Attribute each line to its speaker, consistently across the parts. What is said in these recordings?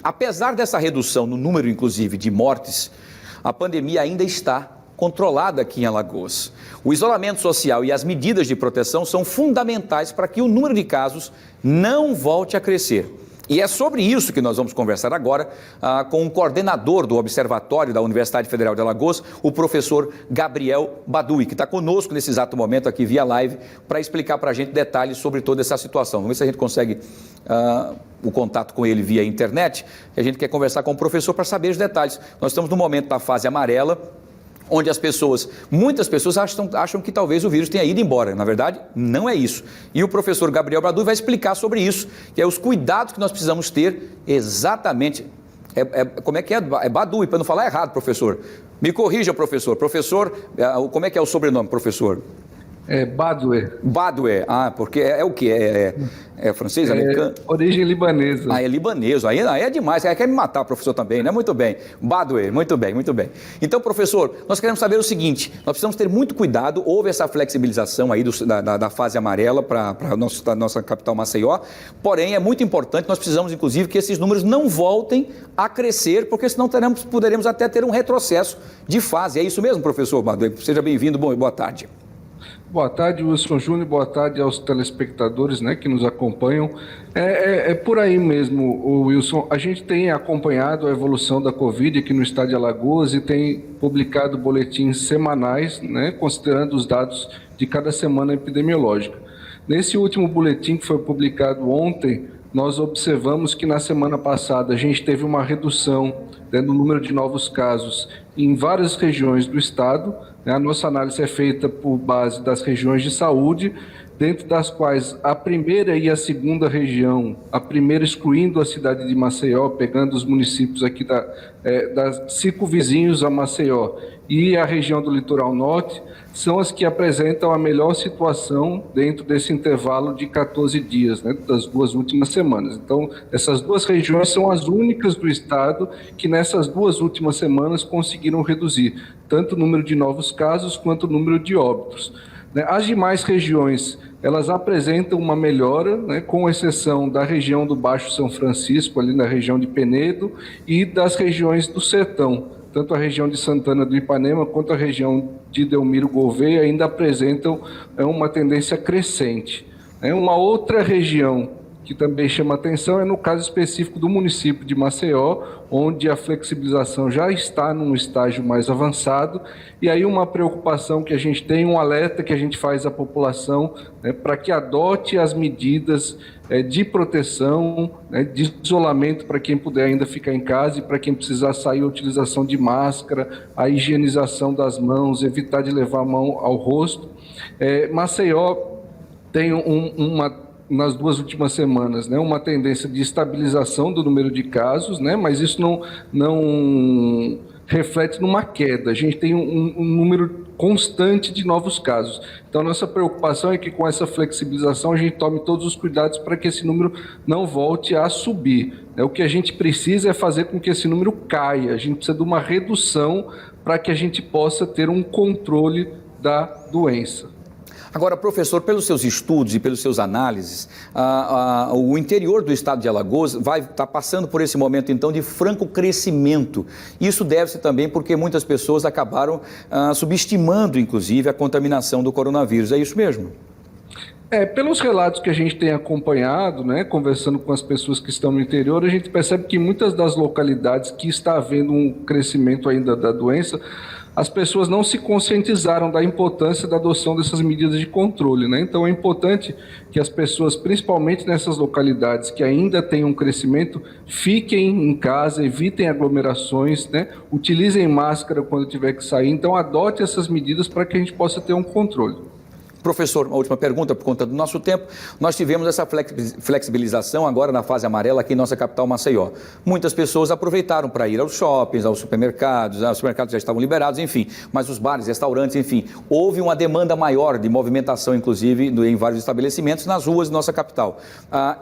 Speaker 1: Apesar dessa redução no número, inclusive, de mortes, a pandemia ainda está controlada aqui em Alagoas. O isolamento social e as medidas de proteção são fundamentais para que o número de casos não volte a crescer. E é sobre isso que nós vamos conversar agora com o coordenador do Observatório da Universidade Federal de Alagoas, o professor Gabriel Badui, que está conosco nesse exato momento aqui via live para explicar para a gente detalhes sobre toda essa situação. Vamos ver se a gente consegue o contato com ele via internet. A gente quer conversar com o professor para saber os detalhes. Nós estamos no momento da fase amarela, onde muitas pessoas acham que talvez o vírus tenha ido embora. Na verdade, não é isso. E o professor Gabriel Badui vai explicar sobre isso, que é os cuidados que nós precisamos ter exatamente. Como é que é? É Badui, para não falar errado, professor. Me corrija, professor. Professor, como é que é o sobrenome, professor?
Speaker 2: É Badui.
Speaker 1: Badui, porque é o quê? É francês, americano?
Speaker 2: Origem libanesa.
Speaker 1: É libanês, aí é demais, quer me matar, professor, também, né? Muito bem, Badui, muito bem, muito bem. Então, professor, nós queremos saber o seguinte, nós precisamos ter muito cuidado, houve essa flexibilização aí da fase amarela para a nossa capital Maceió, porém é muito importante, nós precisamos, inclusive, que esses números não voltem a crescer, porque senão poderemos até ter um retrocesso de fase. É isso mesmo, professor Badui? Seja bem-vindo, boa tarde.
Speaker 2: Boa tarde, Wilson Júnior, boa tarde aos telespectadores, né, que nos acompanham. É por aí mesmo, Wilson. A gente tem acompanhado a evolução da Covid aqui no estado de Alagoas e tem publicado boletins semanais, né, considerando os dados de cada semana epidemiológica. Nesse último boletim que foi publicado ontem, nós observamos que na semana passada a gente teve uma redução, né, no número de novos casos em várias regiões do estado. A nossa análise é feita por base das regiões de saúde, dentro das quais a primeira e a segunda região, a primeira excluindo a cidade de Maceió, pegando os municípios aqui das circunvizinhos a Maceió e a região do litoral norte, são as que apresentam a melhor situação dentro desse intervalo de 14 dias, né, das duas últimas semanas. Então, essas duas regiões são as únicas do estado que nessas duas últimas semanas conseguiram reduzir tanto o número de novos casos quanto o número de óbitos. As demais regiões, elas apresentam uma melhora, né, com exceção da região do Baixo São Francisco, ali na região de Penedo, e das regiões do Sertão. Tanto a região de Santana do Ipanema quanto a região de Delmiro Gouveia ainda apresentam uma tendência crescente. Uma outra região que também chama atenção é no caso específico do município de Maceió, onde a flexibilização já está num estágio mais avançado, e aí uma preocupação que a gente tem, um alerta que a gente faz à população, né, para que adote as medidas de proteção, né, de isolamento para quem puder ainda ficar em casa e para quem precisar sair, a utilização de máscara, a higienização das mãos, evitar de levar a mão ao rosto. Maceió tem nas duas últimas semanas, né, uma tendência de estabilização do número de casos, né, mas isso não reflete numa queda. A gente tem um número constante de novos casos. Então, nossa preocupação é que com essa flexibilização a gente tome todos os cuidados para que esse número não volte a subir. O que a gente precisa é fazer com que esse número caia. A gente precisa de uma redução para que a gente possa ter um controle da doença.
Speaker 1: Agora, professor, pelos seus estudos e pelos seus análises, o interior do estado de Alagoas vai estar passando por esse momento, então, de franco crescimento. Isso deve-se também porque muitas pessoas acabaram subestimando, inclusive, a contaminação do coronavírus. É isso mesmo?
Speaker 2: Pelos relatos que a gente tem acompanhado, né, conversando com as pessoas que estão no interior, a gente percebe que muitas das localidades que está havendo um crescimento ainda da doença, as pessoas não se conscientizaram da importância da adoção dessas medidas de controle, né? Então é importante que as pessoas, principalmente nessas localidades que ainda têm um crescimento, fiquem em casa, evitem aglomerações, né? Utilizem máscara quando tiver que sair. Então adote essas medidas para que a gente possa ter um controle.
Speaker 1: Professor, uma última pergunta por conta do nosso tempo. Nós tivemos essa flexibilização agora na fase amarela aqui em nossa capital Maceió. Muitas pessoas aproveitaram para ir aos shoppings, aos supermercados, os supermercados já estavam liberados, enfim, mas os bares, restaurantes, enfim, houve uma demanda maior de movimentação, inclusive, em vários estabelecimentos nas ruas de nossa capital.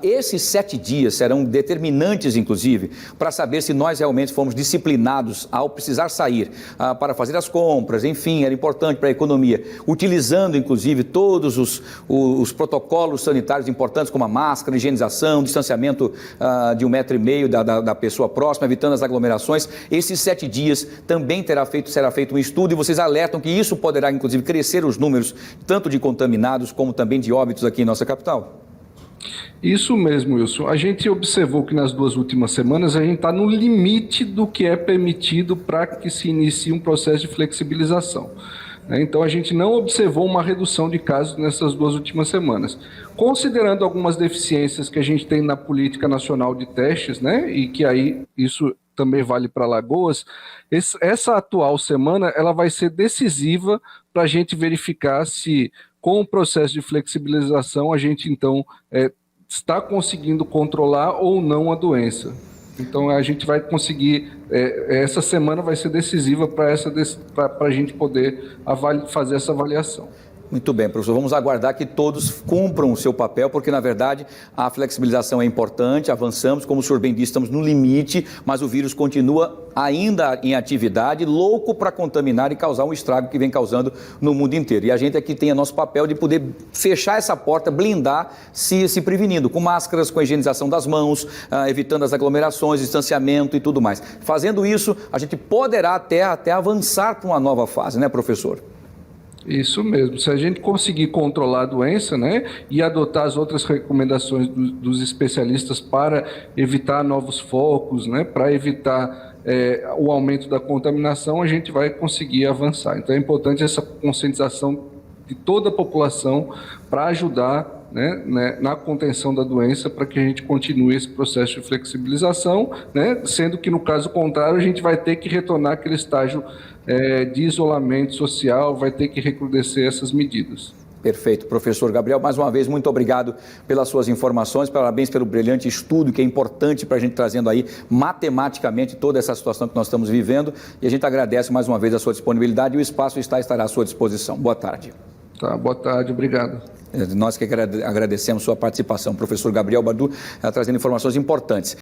Speaker 1: Esses 7 dias serão determinantes, inclusive, para saber se nós realmente fomos disciplinados ao precisar sair para fazer as compras, enfim, era importante para a economia, utilizando, inclusive, todos os protocolos sanitários importantes, como a máscara, higienização, distanciamento de 1,5 metro da pessoa próxima, evitando as aglomerações. Esses 7 dias também será feito um estudo e vocês alertam que isso poderá, inclusive, crescer os números, tanto de contaminados como também de óbitos aqui em nossa capital?
Speaker 2: Isso mesmo, Wilson. A gente observou que nas 2 últimas semanas a gente está no limite do que é permitido para que se inicie um processo de flexibilização. Então, a gente não observou uma redução de casos nessas 2 últimas semanas. Considerando algumas deficiências que a gente tem na política nacional de testes, né, e que aí isso também vale para Alagoas, essa atual semana ela vai ser decisiva para a gente verificar se, com o processo de flexibilização, a gente, então, está conseguindo controlar ou não a doença. Então, a gente vai conseguir, essa semana vai ser decisiva para a gente poder fazer essa avaliação.
Speaker 1: Muito bem, professor. Vamos aguardar que todos cumpram o seu papel, porque, na verdade, a flexibilização é importante, avançamos, como o senhor bem disse, estamos no limite, mas o vírus continua ainda em atividade, louco para contaminar e causar um estrago que vem causando no mundo inteiro. E a gente aqui tem o nosso papel de poder fechar essa porta, blindar, se prevenindo, com máscaras, com a higienização das mãos, evitando as aglomerações, distanciamento e tudo mais. Fazendo isso, a gente poderá até avançar para uma nova fase, né, professor?
Speaker 2: Isso mesmo. Se a gente conseguir controlar a doença, né, e adotar as outras recomendações dos especialistas para evitar novos focos, né, para evitar o aumento da contaminação, a gente vai conseguir avançar. Então é importante essa conscientização de toda a população para ajudar, né, na contenção da doença, para que a gente continue esse processo de flexibilização, né, sendo que no caso contrário a gente vai ter que retornar àquele estágio de isolamento social, vai ter que recrudescer essas medidas.
Speaker 1: Perfeito. Professor Gabriel, mais uma vez, muito obrigado pelas suas informações, parabéns pelo brilhante estudo, que é importante para a gente trazendo aí matematicamente toda essa situação que nós estamos vivendo, e a gente agradece mais uma vez a sua disponibilidade e o espaço estará à sua disposição. Boa tarde.
Speaker 2: Tá, boa tarde, obrigado.
Speaker 1: Nós que agradecemos sua participação, professor Gabriel Badu, trazendo informações importantes.